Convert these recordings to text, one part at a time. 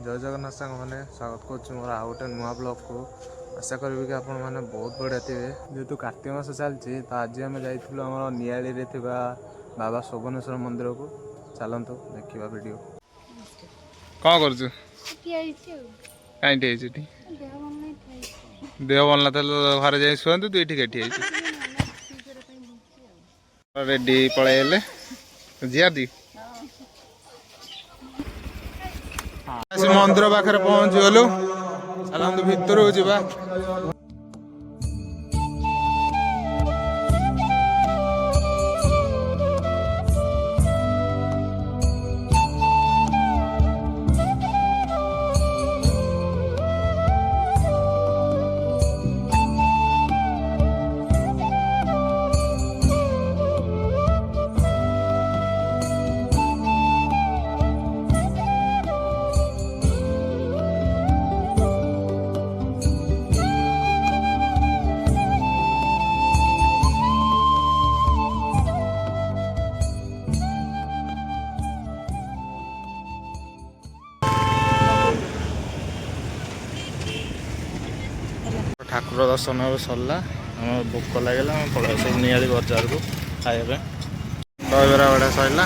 जय जगन्नाथ सांग मैंने स्वागत कर मोर आउ गोटे नुआ ब्लॉग को आशा करी कि आपण मैंने बहुत बढ़िया थे जेहेतु कार्तिक मास चलती तो आज आम जाइलु आम नियाली बाबा शोभनेश्वर मंदिर को चलतु देखा वीडियो कौन कर देह भल ना घर जाए शुंतु तू ये रेडी पलैले जी मंदिर पाखे पहुँची गलु चलतु भितर जा ठाकुर दर्शन सरला भोक लगे पड़ा सब नियाली बजार को खाइबा दहीबरा बड़ा सरला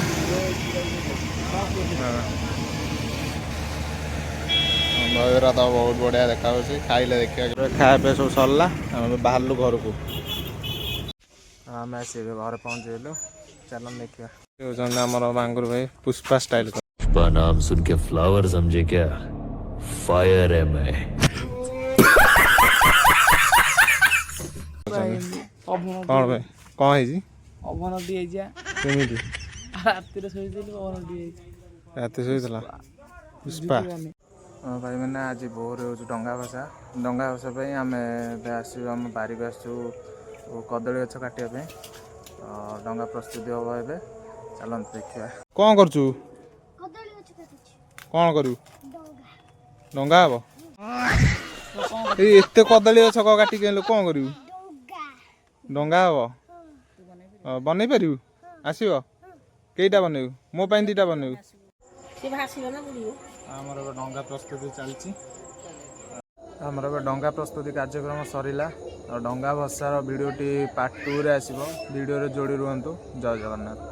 दहीबरा तो बहुत बढ़िया देखा खाइले देखा खाया सब सरला बाहर घर को आम आसे घर पहुँचलु चल देखा आमर बांगुर भाई पुष्पा स्टाइल पुष्पा नाम सुन के फ्लावर समझे क्या फायर है मैं कौन भाई कौन है अवनति केमिति राति शोला पुष्पा हाँ भाई मैंने आज भोर हो डंगा भसा आम आम बारिक आसु कदली गछ काटापी डंगा प्रस्तुति हम ए चलते देखा कौन कर कौन करू डंगा हम एत कदली गछ काटिक कौन करू डंगा हम बन पार आसब कईटा बनैबू मो दीटा बनैबू आमर डंगा प्रस्तुति चलती आमर डंगा प्रस्तुति कार्यक्रम सरला डंगा भसार भिडियोटी पार्ट 2 रे आसो भिडियो जोड़ी रुहतु जय जगन्नाथ।